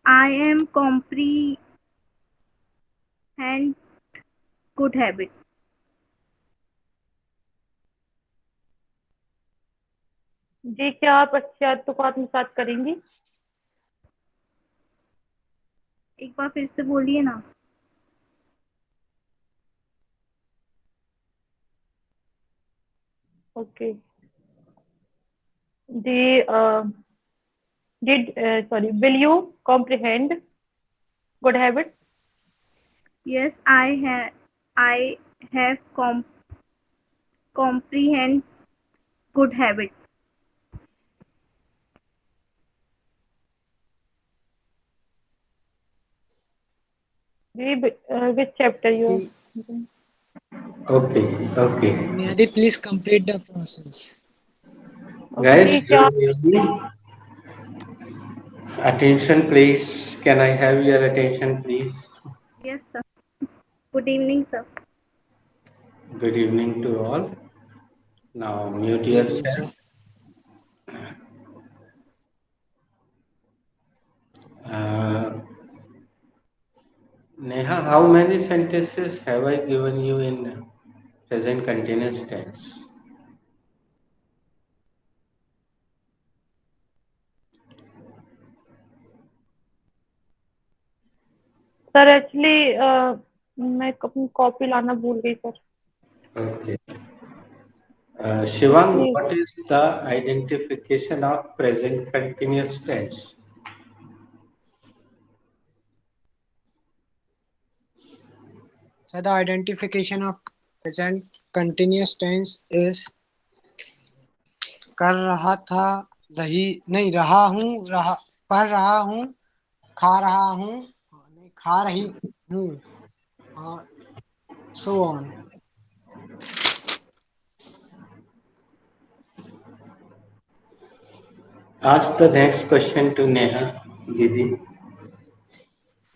I am comprehend good habit. जी, क्या आप अच्छी आदतों को आत्मसात करेंगी? एक बार फिर से बोलिए ना। ओके जी। will you comprehend good habits? Yes, I have comprehend good habits. जी, which chapter you? Okay, okay. Niyadi, please complete the process. Guys, जी, you क्या hear me? Attention, please. Can I have your attention, please? Yes, sir. Good evening, sir. Good evening to all. Now, mute Good evening, yourself. sir. Uh, Neha, how many sentences have I given you in present continuous tense? Sir? Actually मैं अपनी copy लाना भूल गई sir. Okay. Shivang, ji, what is the identification of present continuous tense? So the identification of present continuous tense is कर रहा था, रही नहीं, रहा हूँ, रहा, पढ़ रहा हूँ, खा रहा हूँ, नहीं, खा रही हूँ, और so on. Ask the next question to Neha, Didi.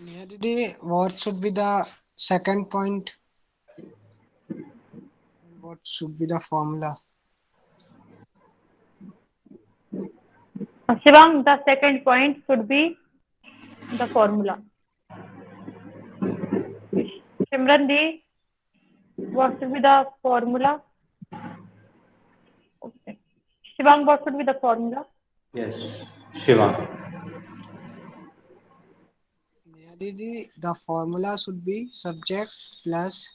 Neha Didi, what should be the second point? What should be the formula? Shivang, the second point should be the formula. Simran Di, what should be the formula? Okay. Shivang, what should be the formula? Yes, Shivang. Neha Didi, the formula should be subject plus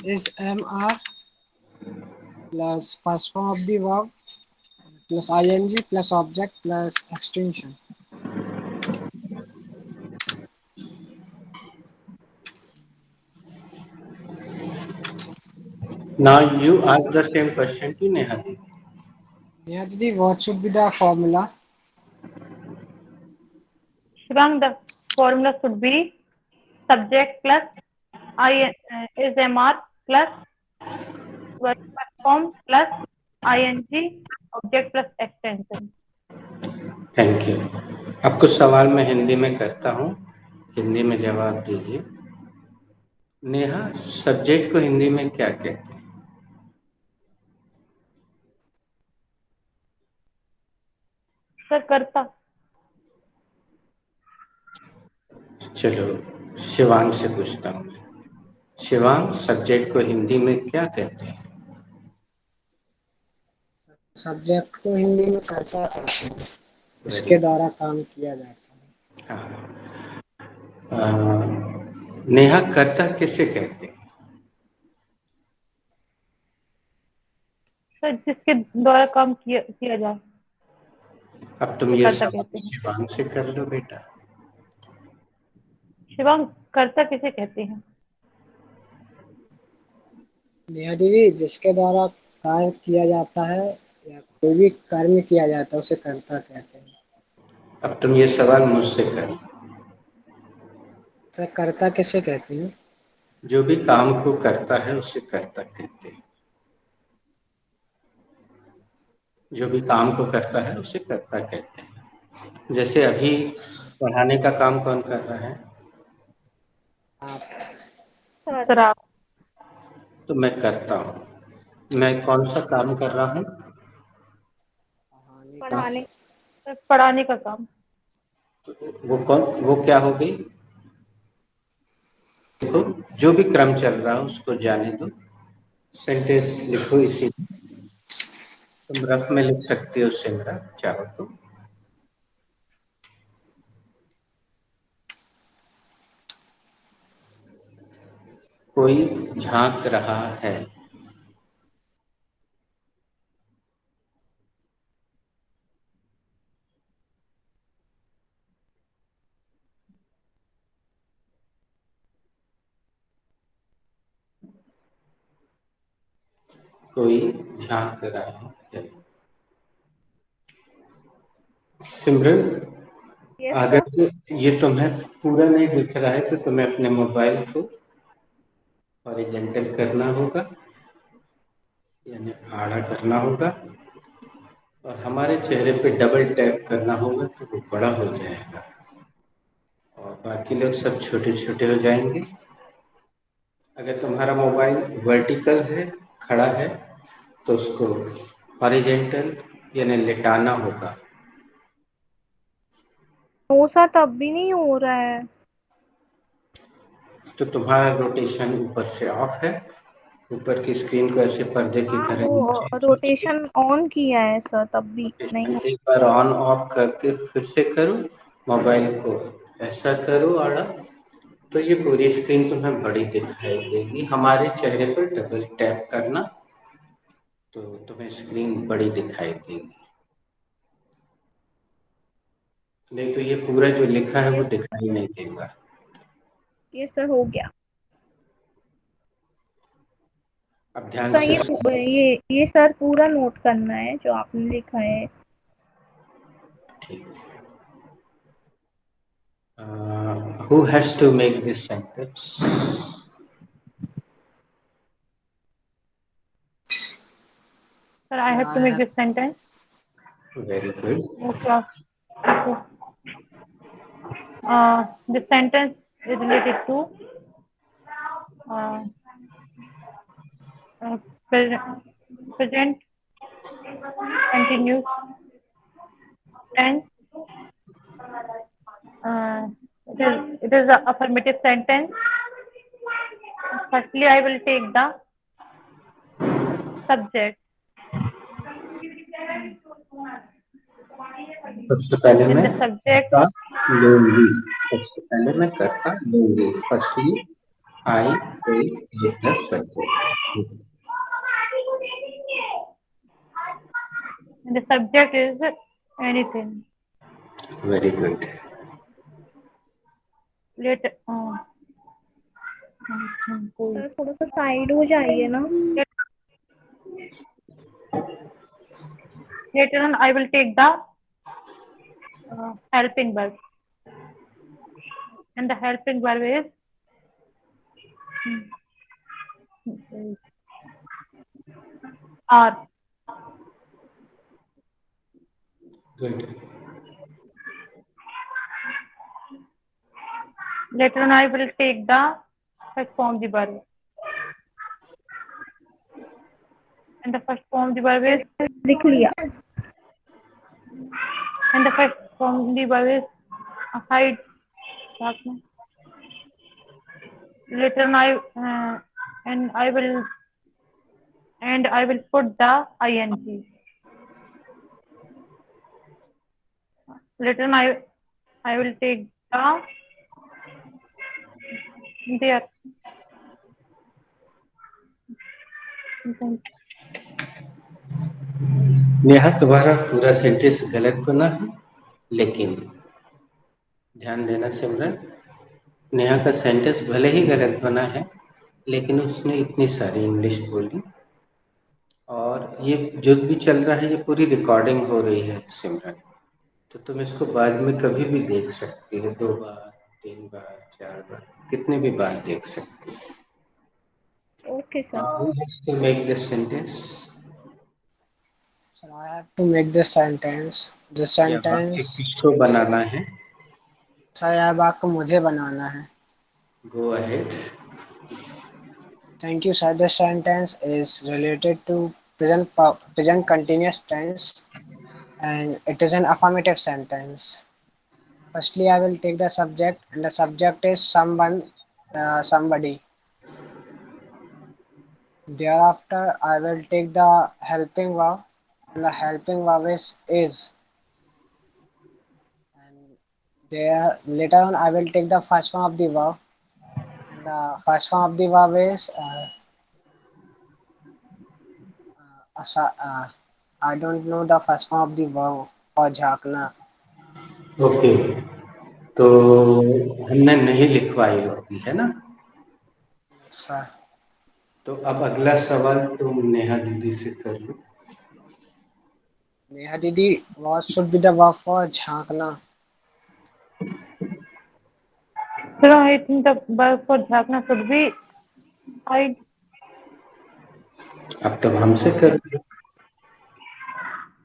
is MR plus first form of the verb plus ing plus object plus extension. Now you ask the same question to Neha, Didi. Neha Didi, what should be the formula? Shivang, the formula should be subject plus is MR plus verb form plus ing object plus extension. Thank you. अब कुछ सवाल मैं हिंदी में करता हूँ, हिंदी में जवाब दीजिए। नेहा, सब्जेक्ट को हिंदी में क्या कहते हैं? सर, कर्ता। चलो शिवांग से पूछता हूँ। शिवांग, सब्जेक्ट को हिंदी में क्या कहते हैं? सब्जेक्ट को हिंदी में कर्ता कहते हैं, वेरी इसके द्वारा काम किया जाता है। हाँ। नेहा, कर्ता किसे कहते हैं? सर, जिसके द्वारा काम किया जाए अब तुम उसे ये कर्ता सवाल कहते हैं। शिवांग से कर लो बेटा। शिवांग, कर्ता किसे कहते हैं? नेहा दीदी, जिसके द्वारा कार्य किया जाता है या कोई भी कर्म किया जाता है उसे कर्ता कहते हैं। अब तुम ये सवाल मुझसे कर लो। सर, कर्ता किसे कहते हैं? जो भी काम को करता है उसे कर्ता कहते हैं। जो भी काम को करता है उसे कर्ता कहते हैं। जैसे अभी पढ़ाने का काम कौन कर रहा है? आप। सर, आप। तो मैं करता हूँ। मैं कौन सा काम कर रहा हूँ? पढ़ाने का। पढ़ाने। सर, पढ़ाने का काम। वो क्या हो गई? देखो, जो भी क्रम चल रहा हो उसको जाने दो, सेंटेंस लिखो। इसी तुम रफ में लिख सकते हो सिमरन, चाहो तो। कोई झांक रहा है। कोई झांक रहा है। सिमरन, यस अगर सर। ये तुम्हें पूरा नहीं दिख रहा है तो तुम्हें अपने मोबाइल को हॉरिजॉन्टल करना होगा, यानी आड़ा करना होगा, और हमारे चेहरे पे डबल टैप करना होगा तो वो बड़ा हो जाएगा और बाकी लोग सब छोटे छोटे हो जाएंगे। अगर तुम्हारा मोबाइल वर्टिकल है, खड़ा है, तो उसको हॉरिजॉन्टल यानी लेटाना होगा। हो सर, तब भी नहीं हो रहा है। तो तुम्हारा रोटेशन ऊपर से ऑफ है, ऊपर की स्क्रीन को ऐसे पर्दे की हाँ, तरह वो नीचे खींच रोटेशन ऑन किया है सर, तब भी नहीं हो। के एक बार ऑन ऑफ करके फिर से करो, मोबाइल को ऐसा करो आड़ा, तो ये पूरी स्क्रीन तुम्हें बड़ी दिखाई देगी। हमारे चेहरे पर डबल टैप करना तो तुम्हें स्क्रीन बड़ी दिखाई देगी, नहीं तो ये पूरा जो लिखा है वो दिखाई नहीं देगा। ये सर हो गया। अब ध्यान सर से ये सर पूरा नोट करना है जो आपने लिखा है। ठीक है। Who has to make this sentence? Sir, I have to make this sentence. Very good. Okay. Okay. This sentence is related to uh, present continuous tense. It is an affirmative sentence. Firstly, I will take the subject. सबसे पहले In मैं the subject, करता लूंगी। सबसे पहले मैं करता लूंगी। Firstly I will take the subject. and the subject is anything. Very good. Later, sir थोड़ा सा साइड हो जाइए ना। later on, I will take the helping verb, and the helping verb is are. Good. Later on, I will take the first form of the verb, and the first form of the verb is लिख लिया। and the first form of the verb is hide. Later on, I will put the ing. Later on, I will take the there. Neha, तुम्हारा पूरा sentence गलत बना है, लेकिन ध्यान देना सिमरन, नेहा का सेंटेंस भले ही गलत बना है लेकिन उसने इतनी सारी इंग्लिश बोली, और ये जो भी चल रहा है ये पूरी रिकॉर्डिंग हो रही है सिमरन, तो तुम इसको बाद में कभी भी देख सकती हो, 2 बार 3 बार 4 बार, कितने भी बार देख सकती हो। Okay sir. Who has to make this sentence? Sir, I have to make this sentence. This या वाक्य sentence, किसको बनाना है? सर यह वाक्य मुझे बनाना है। Go ahead. Thank you, sir. This sentence is related to present continuous tense, and it is an affirmative sentence. Firstly, I will take the subject, and the subject is someone, somebody. Thereafter, I will take the helping verb, and the helping verb is. And there later on, I will take the first form of the verb, and the first form of the verb is I don't know the first form of the verb for झांकना. Okay, तो हमने नहीं लिखवाई होगी, है ना? Sir. तो अब अगला सवाल तुम नेहा दीदी से कर लो। Neha Didi, what should be the verb for झांकना? Sir, I think the verb for झांकना should be hide. अब तब हमसे कर लो।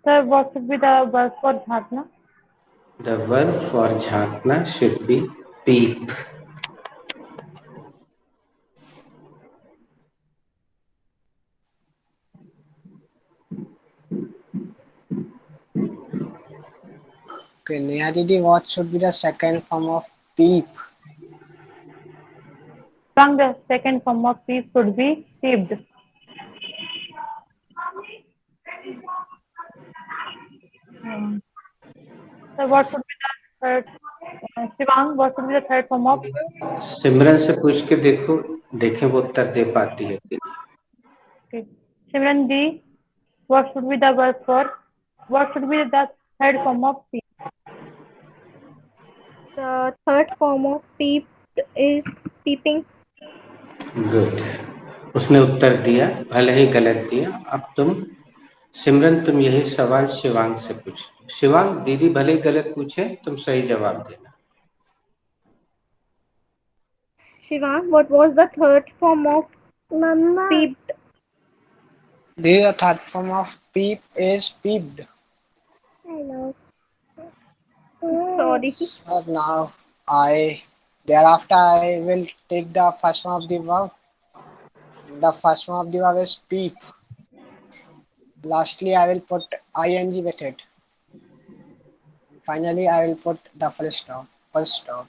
Sir, what should be the verb for झांकना? The verb for झांकना should be peep. Okay, Neha Didi, what should be the second form of peep? From the second form of peep should be peeped. So what should be the third? Shivang, what should be the third form of? सिमरन से पूछ के देखो, देखें वो उत्तर दे पाती है कि नहीं। Okay. Simran Ji, what should be the verb for? What should be the third form of peep? The third form of peeped is peeping. Good, उसने उत्तर दिया, भले ही गलत दिया। अब तुम सिमरन, तुम यही सवाल शिवांग से पूछ। शिवांग, दीदी भले ही गलत पूछे, तुम सही जवाब देना। Shivang, what was the third form of peeped? The third form of peep is peeped. Hello. Sorry. So now thereafter I will take the first form of the verb. The first form of the verb is peep. Lastly, I will put ing with it. Finally, I will put the full stop. Full stop.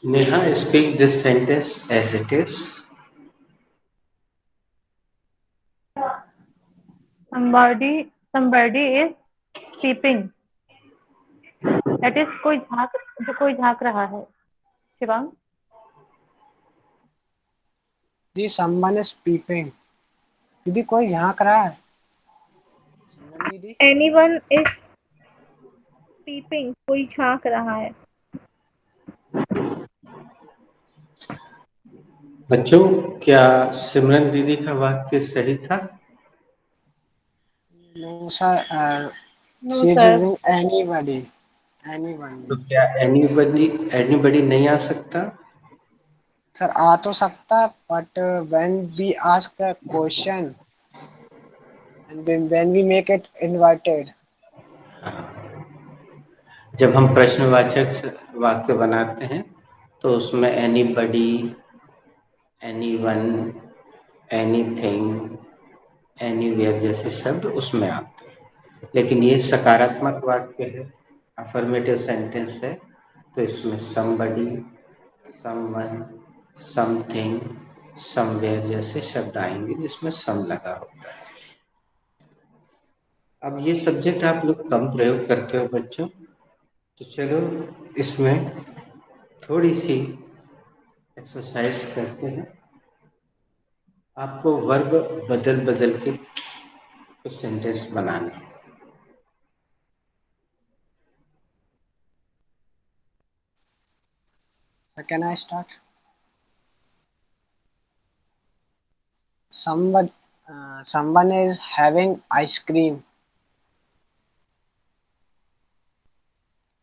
Neha, speak this sentence as it is. Somebody is peeping. That is कोई झांक रहा है. Shivang. The someone is peeping. दीदी कोई झांक रहा है. सिमरन दीदी. Anyone is peeping. कोई झांक रहा है. बच्चों, क्या सिमरन दीदी का वाक्य सही था? No sir. No She is sir. using anybody. Anyone. तो क्या एनीबडी नहीं आ सकता? Sir, आ तो सकता, but when we ask a question and when we make it inverted. जब हम प्रश्नवाचक वाक्य बनाते हैं तो उसमें एनीबडी, एनीवन, एनीथिंग, एनीवेयर जैसे शब्द उसमें आते हैं। लेकिन ये सकारात्मक वाक्य है, अफर्मेटिव सेंटेंस है, तो इसमें समबडी, समवन, समथिंग, समवेयर जैसे शब्द आएंगे जिसमें सम लगा होता है। अब ये सब्जेक्ट आप लोग कम प्रयोग करते हो बच्चों, तो चलो इसमें थोड़ी सी एक्सरसाइज करते हैं। आपको वर्ब बदल बदल के कुछ सेंटेंस बनाने हैं। So can I start? Someone is having ice cream.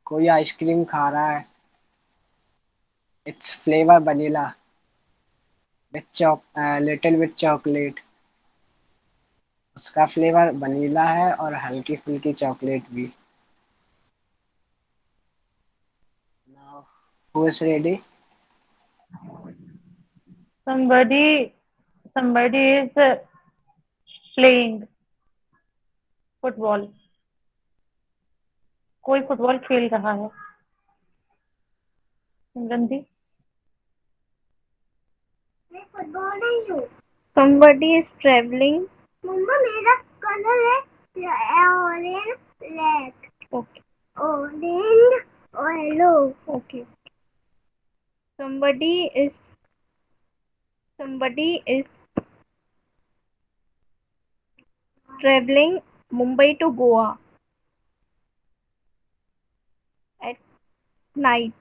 कोई आइसक्रीम खा रहा है. It's flavor vanilla with little with chocolate. उसका फ्लेवर वनीला है और हल्की फुल्की चॉकलेट भी. Now, who is ready? Somebody is playing football, कोई फुटबॉल खेल रहा है। सिमरन दी, मैं फुटबॉल नहीं हूँ। Somebody is traveling. मम्मा मेरा कलर है orange black. Okay. Orange or yellow. Okay. Somebody is traveling Mumbai to Goa at night.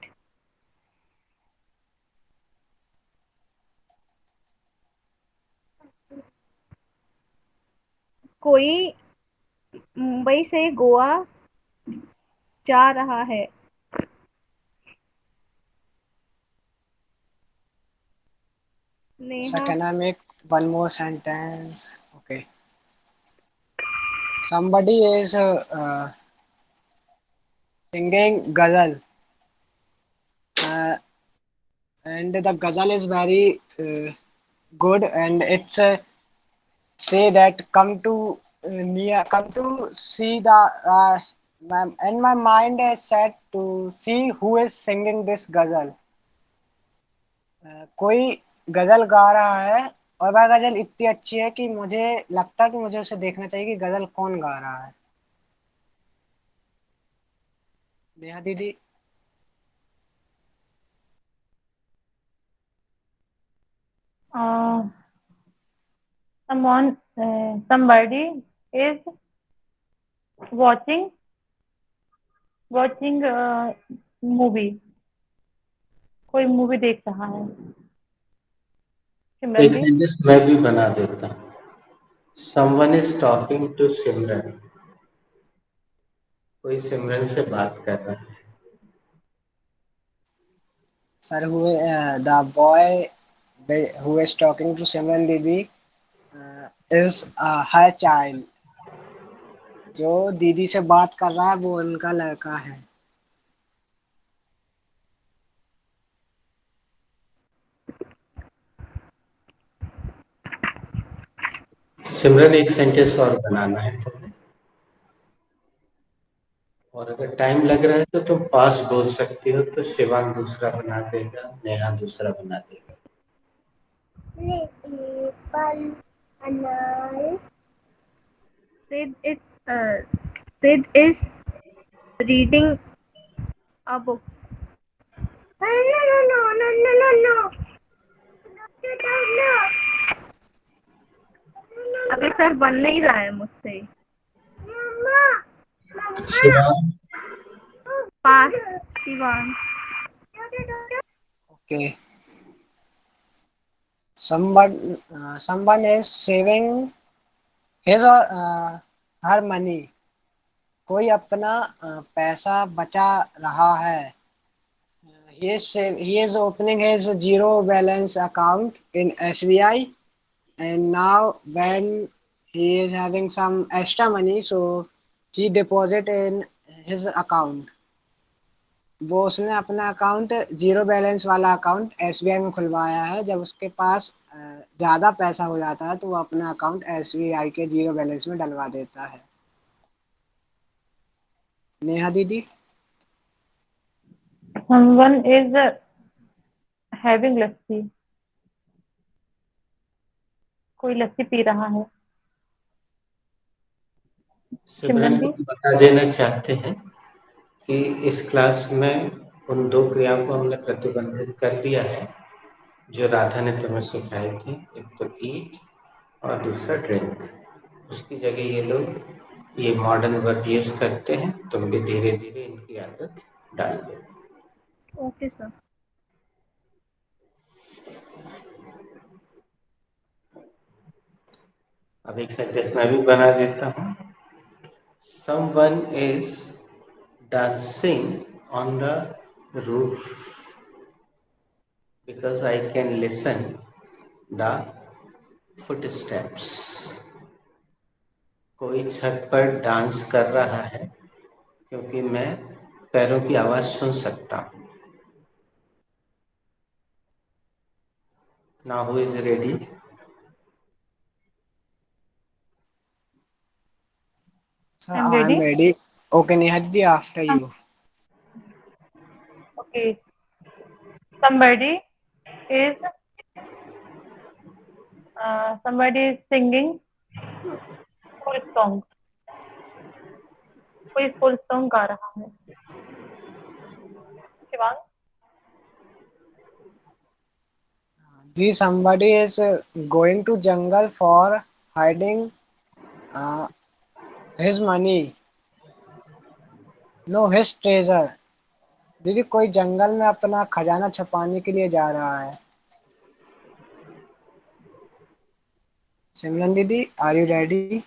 कोई मुंबई से गोवा जा रहा है। Neha, So can I make one more sentence? Okay. Somebody is singing ghazal, uh, and the ghazal is very good, and it's say that come to near, come to see the. And my mind is set to see who is singing this ghazal. कोई गजल गा रहा है और वह गजल इतनी अच्छी है कि मुझे लगता है कि मुझे उसे देखना चाहिए कि गजल कौन गा रहा है। नेहा दीदी। somebody is watching मूवी, कोई मूवी देख रहा है। सिमरन एक दी, सेंटेंस मैं भी बना देता हूँ। समवन इज टॉकिंग टू सिमरन, कोई सिमरन से बात कर रहा है। सर हुए the boy who is talking to Simran दीदी is her child। जो दीदी से बात कर रहा है वो उनका लड़का है। सिमरन एक सेंटेंस और बनाना है तुम्हें, और अगर टाइम लग रहा है तो तुम पास बोल सकती हो, तो शिवांग दूसरा बना देगा, नेहा दूसरा बना देगा। एप्पल, अनार. Sid is reading a book. No. अभी सर बन नहीं रहा है मुझसे। शिवांग, पास Shivang. Okay. Someone is saving his or her money। कोई अपना पैसा बचा रहा है। He is opening his zero balance account in SBI, and now when he is having some extra money, so he deposit in his account। वो उसने अपना account zero balance वाला अकाउंट एसबीआई में खुलवाया है। जब उसके पास ज़्यादा पैसा हो जाता है तो वो अपना अकाउंट एसबीआई के जीरो बैलेंस में डलवा देता है। नेहा दीदी। someone is having लस्सी, कोई लस्सी पी रहा है। सिमरन सिमरन दी, को बता देना चाहते हैं कि इस क्लास में उन दो क्रियाओं को हमने प्रतिबंधित कर दिया है जो राधा ने तुम्हें सिखाई थी, एक तो ईट और दूसरा ड्रिंक। उसकी जगह ये लोग ये मॉडर्न वर्ड यूज करते हैं, तुम भी धीरे धीरे इनकी आदत डाल दो। Okay sir. अब एक सेंटेंस मैं भी बना देता हूँ। Someone is dancing on the roof because I can listen the footsteps। कोई छत पर डांस कर रहा है क्योंकि मैं पैरों की आवाज सुन सकता हूँ। Now who is ready? Sir, I'm I am ready. ready. Okay, Neha Didi, after you. Okay. Somebody is somebody is singing full song. कोई full song गा रहा है. Shivang. Somebody is going to jungle for hiding uh, his money. No, his treasure. दीदी कोई जंगल में अपना खजाना छुपाने के लिए जा रहा है. सिमरन दीदी, are you ready?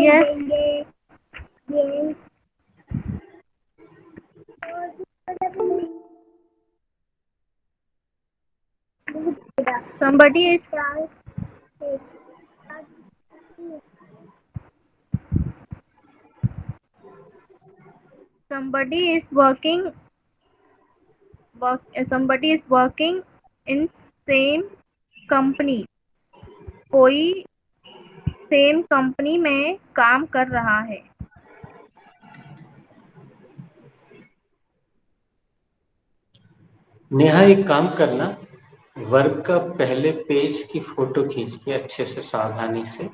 Yes. Somebody is somebody is somebody is working in same company. कोई सेम कंपनी में काम कर रहा है. नेहा एक काम करना, वर्क का पहले पेज की फोटो खींच के अच्छे से सावधानी से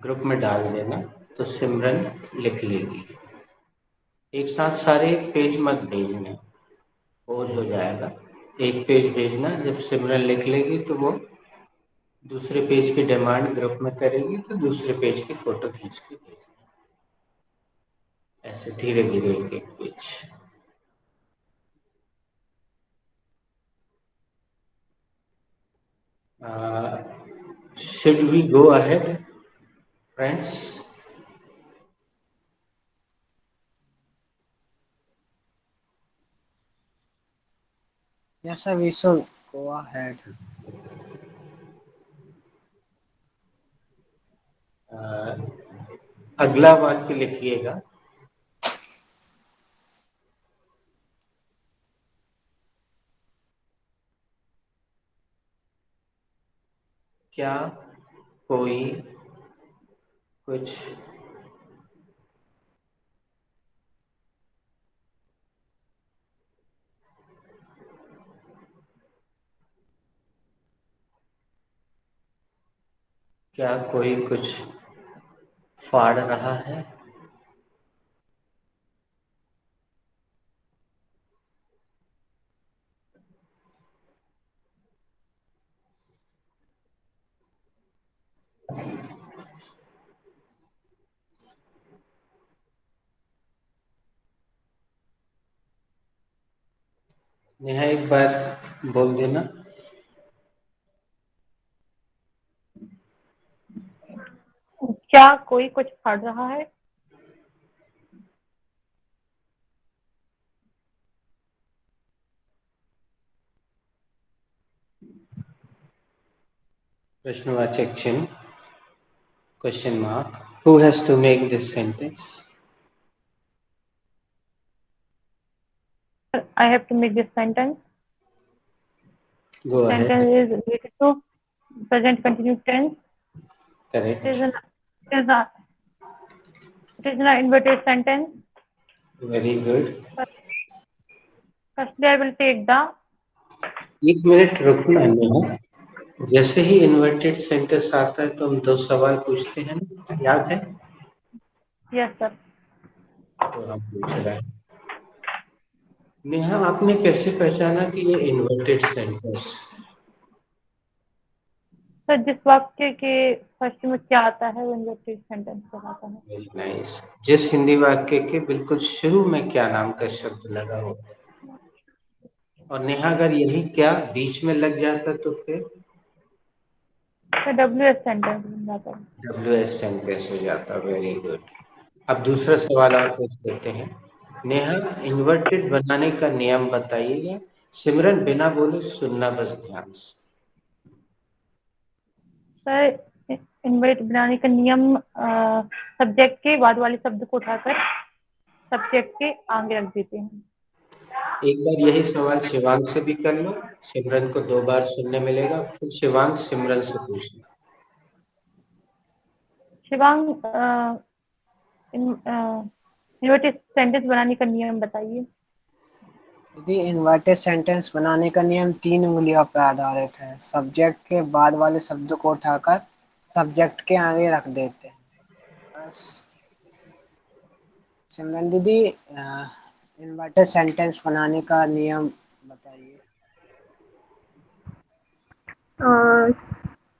ग्रुप में डाल देना, तो सिमरन लिख लेगी. एक साथ सारे पेज मत भेजना, पोज हो जाएगा. एक पेज भेजना, जब सिमरन लिख लेगी तो वो दूसरे पेज की डिमांड ग्रुप में करेगी, तो दूसरे पेज की फोटो खींच के भेजना. ऐसे धीरे धीरे एक एक page. Should we go ahead, friends? Yes, sir, we should go ahead. अगला वाक्य लिखिएगा. क्या कोई कुछ क्या कोई कुछ फाड़ रहा है? नेहा एक बार बोल देना. क्या कोई कुछ फाड़ रहा है? प्रश्नवाचक चिन्ह, question mark. Who has to make this sentence? I have to make this sentence. Go ahead. Sentence is related to present continuous tense. Correct. It is an inverted sentence. Very good. Firstly, I will take the. एक minute रुकना नेहा. जैसे ही inverted sentence आता है तो हम 2 सवाल पूछते हैं, याद है? Yes, sir. तो हम पूछ रहे हैं. नेहा, आपने कैसे पहचाना कि ये इन्वर्टेड सेंटेंस? सर, जिस वाक्य के फर्स्ट में क्या आता है वो इन्वर्टेड सेंटेंस कहलाता है. Very nice. जिस हिंदी वाक्य के बिल्कुल शुरू में क्या नाम का शब्द लगा हो. और नेहा, अगर यही क्या बीच में लग जाता तो फिर WS सेंटेंस बन जाता है. WS सेंटेंस हो जाता. Very good. अब दूसरा सवाल और पूछ लेते हैं. नेहा, इन्वर्टेड बनाने का नियम बताइएगा. सिमरन बिना बोले सुनना बस ध्यान से. सर, इन्वर्ट बनाने का नियम सब्जेक्ट के बाद वाले शब्द को उठाकर सब्जेक्ट के आगे रख देते हैं. एक बार यही सवाल शिवांग से भी कर लो, सिमरन को 2 बार सुनने मिलेगा, फिर शिवांग सिमरन से पूछना। शिवांग, इन्वर्टेड सेंटेंस बनाने का नियम बताइए। यदि इन्वर्टेड सेंटेंस बनाने का नियम 3 उंगलियों पर आधारित है। सब्जेक्ट के बाद वाले शब्द को उठाकर सब्जेक्ट के आगे रख देते हैं। बस। सिमरन दीदी, इन्वर्टेड सेंटेंस बनाने का नियम बताइए।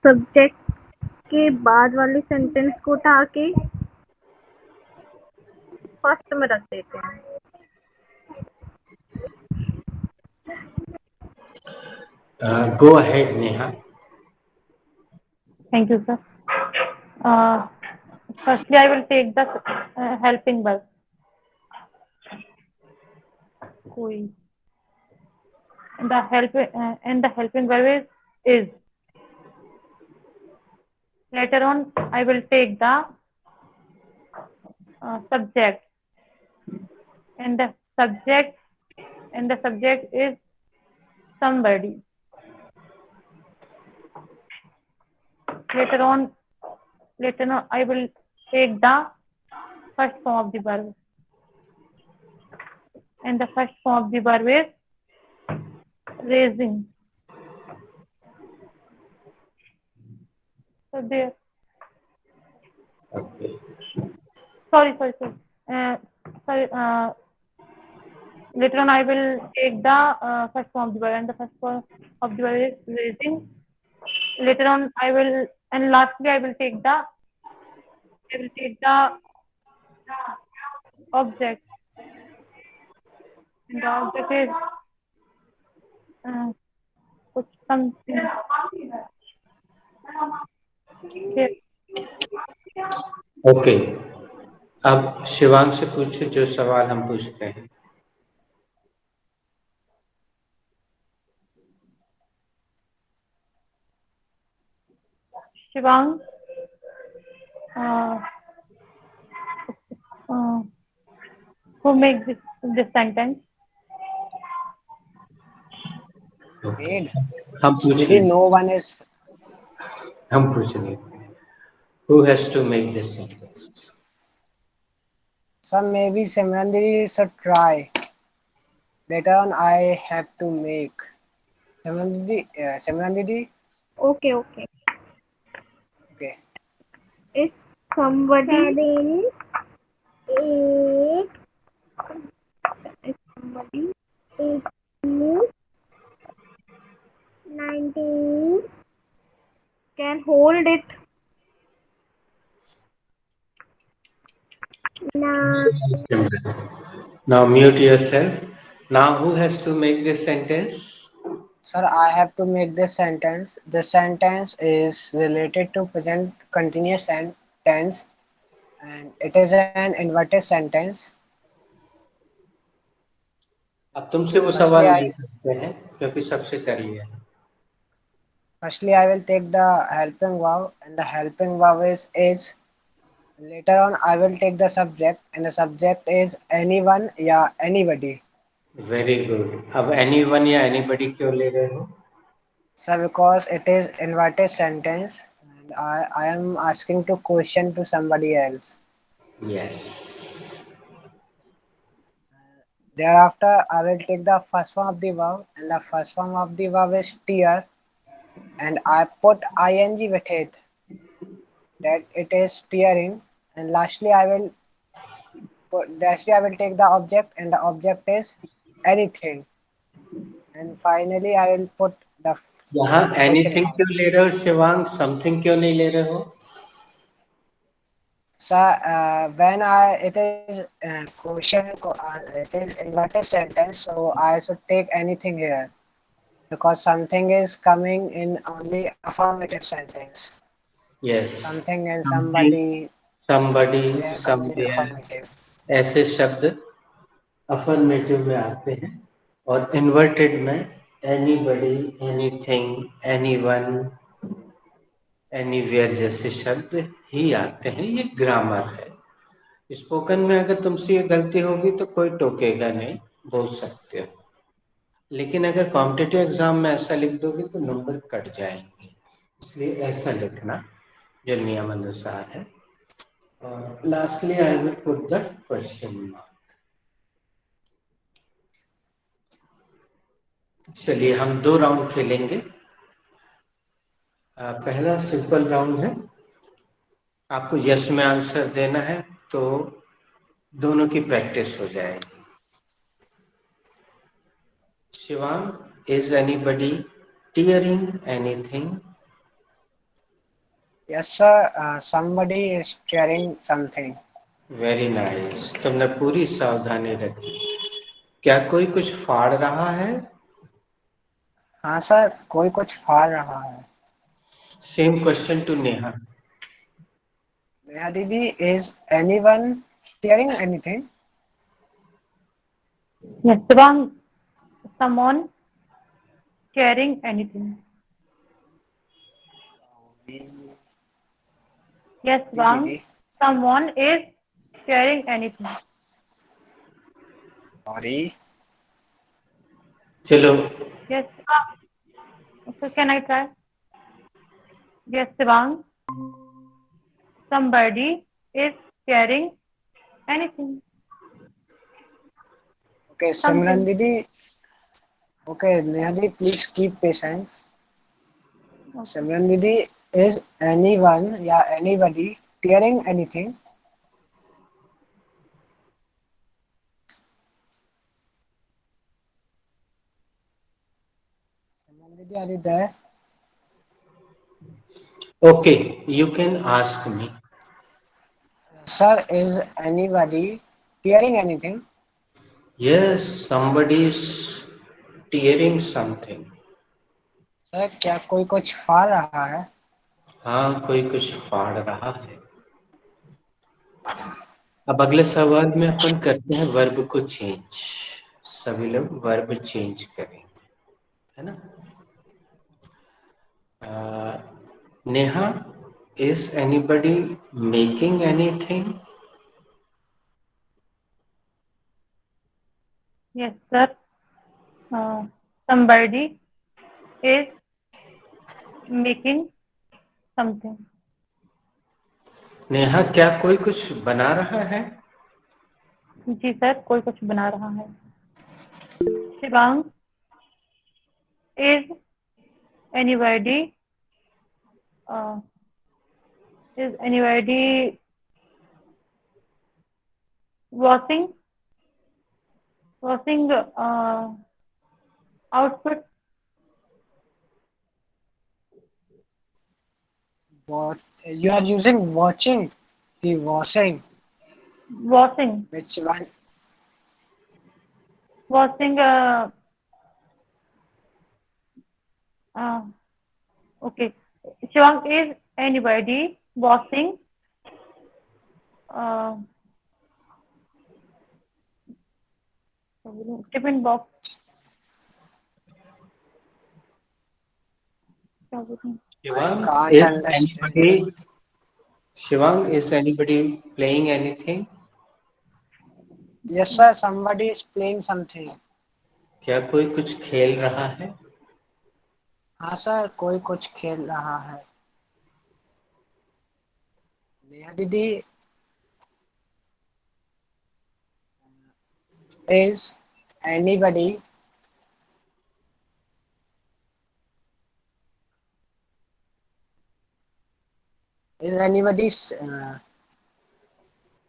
सब्जेक्ट के बाद वाले सेंटेंस को उठा के फर्स्ट में रख देते हैं। Go ahead, Neha. Thank you, sir. Firstly, I will take the helping verb. कोई. And the helping verb is. Later on, I will take the subject, and the subject is somebody. Later on, I will take the first form of the verb, and the first form of the verb is raising. So there. Okay. Sorry. Later on, I will take the first form of the verb, and the first form of the verb is raising. Later on, and lastly, I will take the object. And the object is something. Here. Okay, अब शिवांग से पूछो जो सवाल हम पूछते हैं। Shivang, who makes this sentence? Okay. Made. हम पूछ Didi, लेते no हैं। one is. हम पूछ लेते हैं। Who has to make this sentence? Some maybe Simran Didi should try. Later on, I have to make. Simran Didi. Okay. Okay. Is somebody 8 somebody 18 19 can hold it now. Now mute yourself. Now who has to make this sentence? Sir, I have to make this sentence. The sentence is related to present continuous tense, and it is an inverted sentence. अब तुमसे वो सवाल नहीं करते हैं क्योंकि सबसे कर लिया है। Firstly, I will take the helping verb, and the helping verb is. Later on, I will take the subject, and the subject is anyone या anybody. Very good. अब anyone या anybody क्यों ले रहे हो? Sir, because it is inverted sentence, and I am asking to question to somebody else. Yes. Thereafter, I will take the first form of the verb, and the first form of the verb is tear, and I put ing with it, that it is tearing, and lastly I will take the object, and the object is anything, and finally I will put the यहाँ question anything mark. क्यों ले रहे हो Shivang? Something क्यों नहीं ले रहे हो? Sir, when it is question, it is inverted sentence, so I should take anything here, because something is coming in only affirmative sentence. Yes. Something and somebody. Somebody, They are only somewhere, affirmative. ऐसे शब्द affirmative में आते हैं और inverted में anybody, anything, anyone, anywhere जैसे शब्द ही आते हैं। ये ग्रामर है। स्पोकन में अगर तुमसे ये गलती होगी तो कोई टोकेगा नहीं, बोल सकते हो। लेकिन अगर कॉम्पिटिटिव एग्जाम में ऐसा लिख दोगे तो नंबर कट जाएंगे, इसलिए ऐसा लिखना जो नियम अनुसार है। और lastly I will put the question mark. चलिए हम 2 राउंड खेलेंगे। पहला सिंपल राउंड है, आपको यस में आंसर देना है, तो दोनों की प्रैक्टिस हो जाएगी। Shivang, is anybody tearing anything? Yes, sir. Somebody is tearing something. Very nice, तुमने पूरी सावधानी रखी। क्या कोई कुछ फाड़ रहा है? हाँ सर, कोई कुछ फाड़ रहा है। Same question to Neha. Neha दीदी, is anyone tearing anything? Yes, Shivang, someone carrying anything. Yes, Shivang, दीदी, someone is carrying anything. sorry. चलो Yes, so can I try? Yes, Shivang, somebody is carrying anything. Okay, Simran Something. didi. Okay, Neha didi, please keep patient. Okay. Simran didi, is anyone या anybody tearing anything? Simran didi, are you there? Okay, you can ask me. Sir, is anybody tearing anything? Yes, somebody is tearing something। Sir, क्या कोई कुछ फाड़ रहा है? हाँ, कोई कुछ फाड़ रहा है। अब अगले सवाल में अपन करते हैं वर्ब को चेंज। सभी लोग वर्ब चेंज करेंगे, है ना? Neha, is anybody making anything? Yes, sir. Somebody is making something. Neha, क्या कोई कुछ बना रहा है? जी सर, कोई कुछ बना रहा है। Shivang, is anybody washing outfit? What you are using watching, the washing. Washing Which one? washing uh, okay. Shivang, is anybody washing uh, tiffin box? I Shivang, can't is understand. anybody Shivang, is anybody playing anything? Yes, sir. Somebody is playing something. क्या कोई कुछ खेल रहा है? हाँ sir, कोई कुछ खेल रहा है। नेहा दीदी, is anybody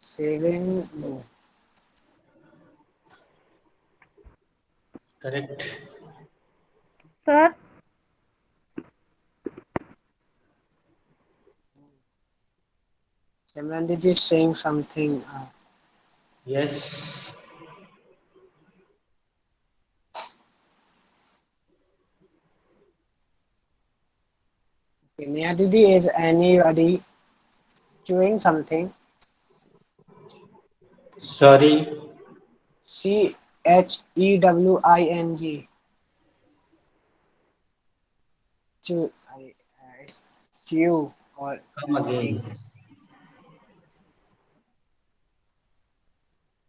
saving? No. Correct. Sir, Simran didi is saying something. Yes. Neha didi, is anybody chewing something? Sorry, Chewing. Chew, chew or come again, chewing.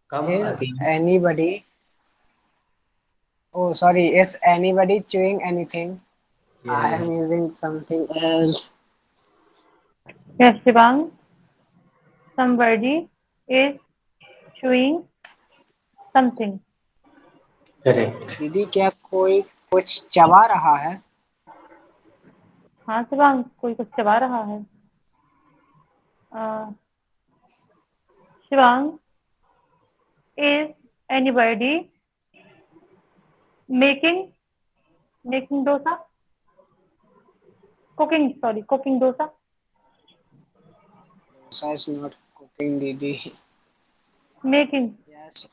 Come Is again. anybody Oh, sorry. Is anybody chewing anything? I Yes. am using something else. Yes, Shivang. Somebody is chewing something. Correct. दीदी क्या कोई कुछ चबा रहा है? हाँ शिवांग, कोई कुछ चबा रहा है। Shivang, is anybody making dosa? Cooking dosa. Dosa is not cooking, दीदी. Making. Yes,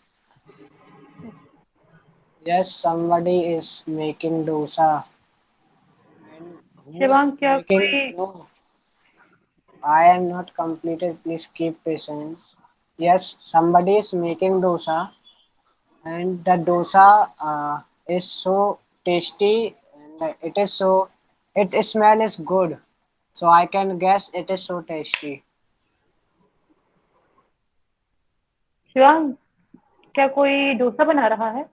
yes. Somebody is making dosa. And who is Shivang, क्या making? कोई No, I am not completed. Please keep patience. Yes, somebody is making dosa, and the dosa is so tasty, and it is so. It smell is good, so I can guess it is so tasty. Shivang, क्या कोई डोसा बना रहा है?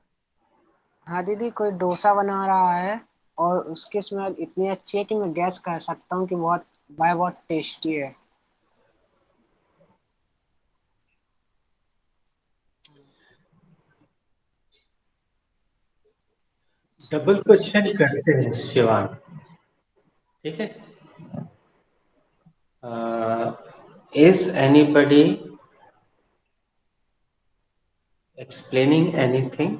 हाँ दीदी, कोई डोसा बना रहा है और उसकी स्मेल इतनी अच्छी है कि मैं गैस कर सकता हूँ कि बहुत टेस्टी है। डबल क्वेश्चन करते हैं शिवांग, ठीक है। Is anybody explaining anything?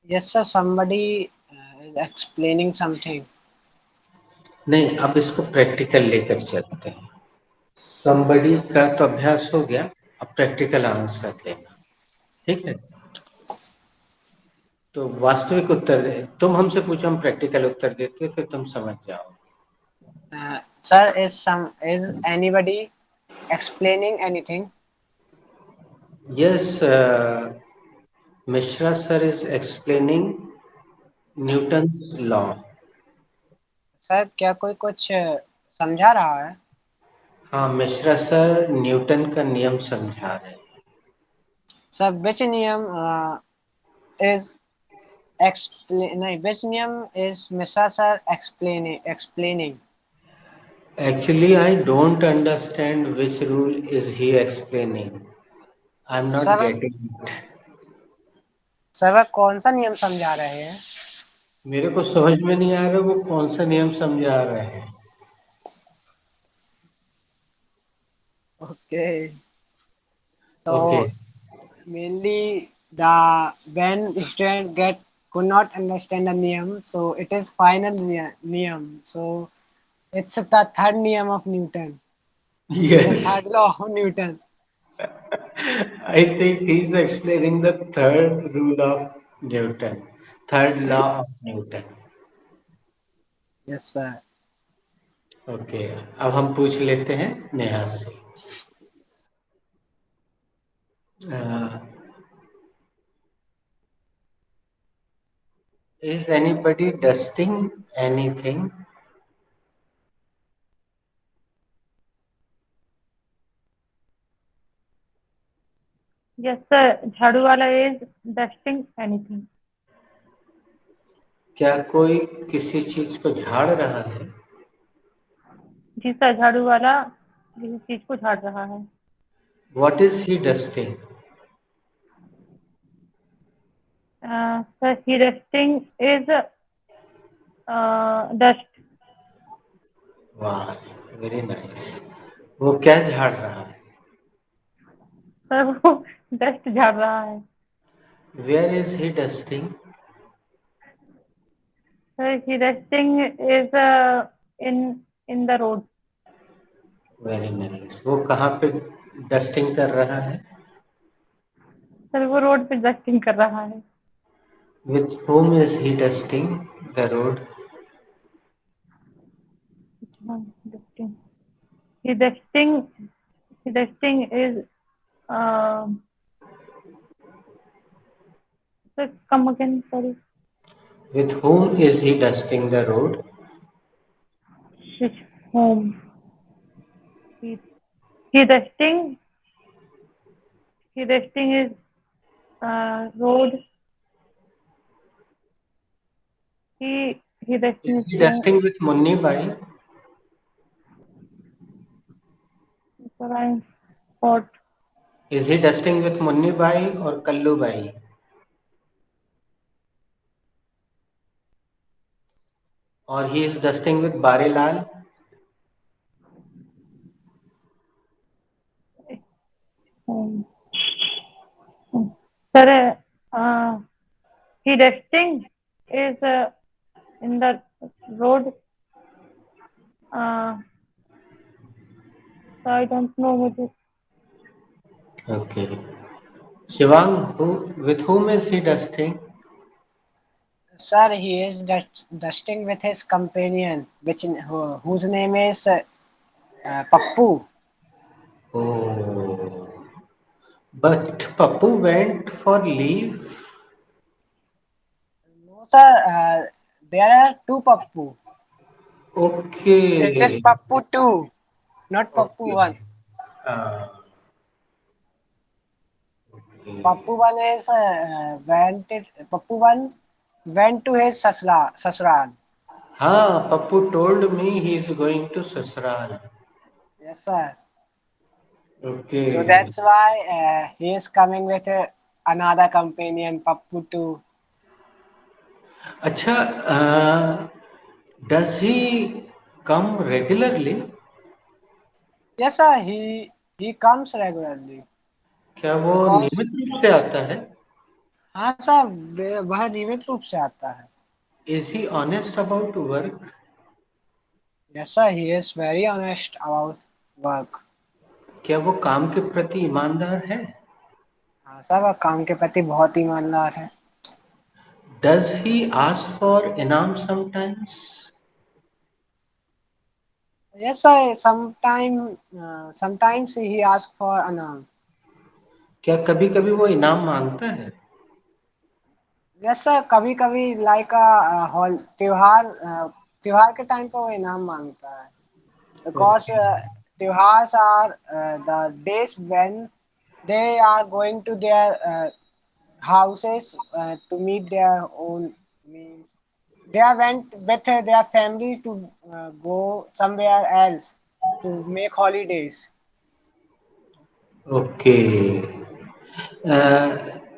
Yes sir, somebody is explaining something. नहीं, अब इसको प्रैक्टिकल लेकर चलते हैं। समबडी का तो अभ्यास हो गया, अब प्रैक्टिकल आंसर देना, ठीक है। तो वास्तविक उत्तर तुम हमसे पूछो, हम प्रैक्टिकल उत्तर देते, फिर तुम समझ जाओ। Sir, is anybody explaining anything? Yes, Mishra sir is explaining Newton's law. Sir क्या कोई कुछ समझा रहा है? हाँ, मिश्रा सर न्यूटन का नियम समझा रहे हैं। सर which नियम is explain नहीं which नियम is Mishra sir explaining? Actually, I don't understand which rule is he explaining. I'm not sir getting it. Sir वह कौन सा नियम समझा रहे हैं? मेरे को समझ में नहीं आ रहा वो कौन सा नियम समझा रहे हैं। Okay, okay, so mainly the when student get could not understand the niyam, so it is final niyam. So it's the third niyam of Newton, the yes, third law of Newton. I think he is explaining the third rule of Newton, third law of Newton. Yes, sir. Okay, अब हम पूछ लेते हैं नेहा से। Is anybody dusting anything? Yes sir, झाड़ू वाला is dusting anything. क्या कोई किसी चीज को झाड़ रहा है? जी सर, झाड़ू वाला किसी चीज को झाड़ रहा है। What is he dusting? Sir, he dusting is dust. वाह, वेरी नाइस। वो क्या झाड़ रहा है? सर वो डस्ट झाड़ रहा है। Where is he dusting? Sir, he dusting is in the road. Very nice. वो कहाँ पे डस्टिंग कर रहा है? सर वो रोड पे डस्टिंग कर रहा है। With whom is he dusting the road? Dusting. He dusting is sir, come again, sorry. With whom is he dusting the road? His home. He dusting is road he dusting Is he dusting with Munni Bai? spot. Is he dusting with Munni Bai or Kallu Bai? Or he is dusting with Bari Lal? Um, Sir, he dusting is in the road. So I don't know what is. Okay. Shivang, with whom is he dusting? Sir, he is dusting with his companion, whose name is Pappu. Oh. But Pappu went for leave. No, sir, there are two Pappu. It is Okay. Pappu 2, not Pappu Okay. 1. Uh, okay. Pappu 1 is Pappu 1 went to his sasral. हाँ, Pappu told me he is going to Sasral. Yes, sir. So Okay. that's why he is coming with another companion, Pappu 2. अच्छा, does he come regularly? Yes, sir. He comes regularly क्या वो because नियमित रूप से आता है? हाँ sir वह नियमित रूप से आता है. Is he honest about work? Yes, sir. He is very honest about work. क्या वो काम के प्रति ईमानदार है? हाँ सर वह काम के प्रति बहुत ईमानदार है. Does he ask for इनाम sometimes? Yes, sir. Sometimes he asks for anam. क्या कभी कभी वो इनाम मांगता है? Yes, sir. कभी कभी लाइक त्योहार के टाइम पर वो इनाम मांगता है. Because Okay. त्योहार्स are the days when they are going to their houses to meet their own meals. They are went with their family to go somewhere else to make holidays. Okay.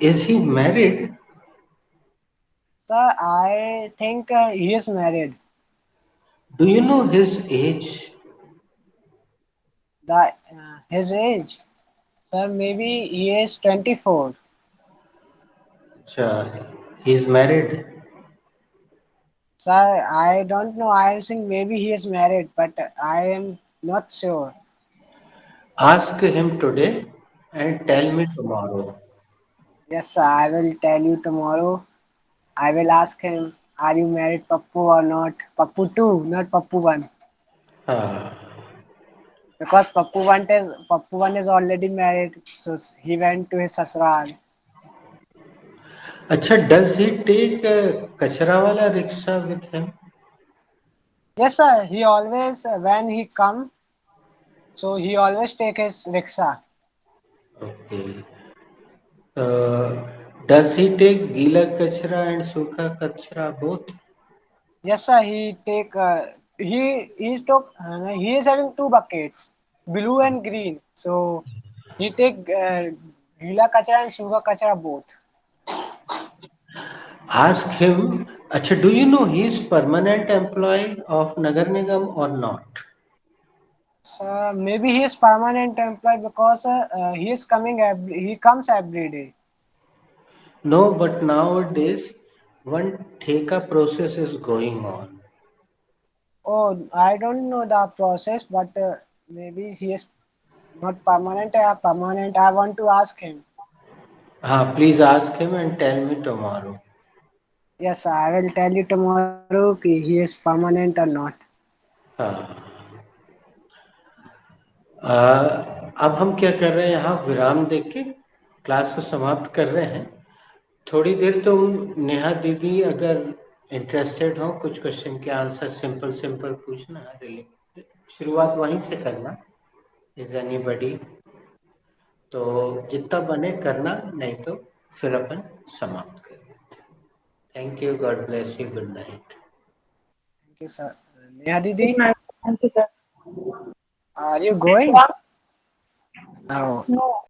Is he married? Sir, I think he is married. Do you know his age? His age, sir, maybe he is 24. अच्छा, he is married. Sir, I don't know. I think maybe he is married, but I am not sure. Ask him today and tell Yes, me tomorrow. yes, sir. I will tell you tomorrow. I will ask him, are you married, Pappu, or not? Pappu 2, not Pappu 1. हाँ. Because Pappu 1 is already married, so he went to his sasral. अच्छा, does he take कचरा वाला rickshaw with him? Yes, sir. He always, when he come, so he always take his rickshaw. Okay. Does he take गीला कचरा and सूखा कचरा both? Yes, sir. He is having two buckets, blue and green. So he take gila kachra and suga kachra both. Ask him. अच्छा, do you know he is permanent employee of Nagar Nigam or not? So maybe he is permanent employee because he comes every day. No, but nowadays one theka process is going on. Oh, I don't know the process, but maybe he is not permanent or permanent. I want to ask him. Please ask him and tell me tomorrow. Yes, I will tell you tomorrow कि he is permanent or not. हाँ. अब हम क्या कर रहे हैं, यहाँ विराम देके क्लास को समाप्त कर रहे हैं. थोड़ी देर तुम नेहा दीदी अगर इंटरेस्टेड हो कुछ क्वेश्चन के आंसर सिंपल सिंपल पूछना, रिलेटेड शुरुआत वहीं से करना. Is anybody? तो जितना बने करना, नहीं तो फिर अपन समाप्त कर देते. Thank you. God bless you. Good night. Thank you, sir. Neha Didi, Good night. Thank you, sir. are you going? What? No. No.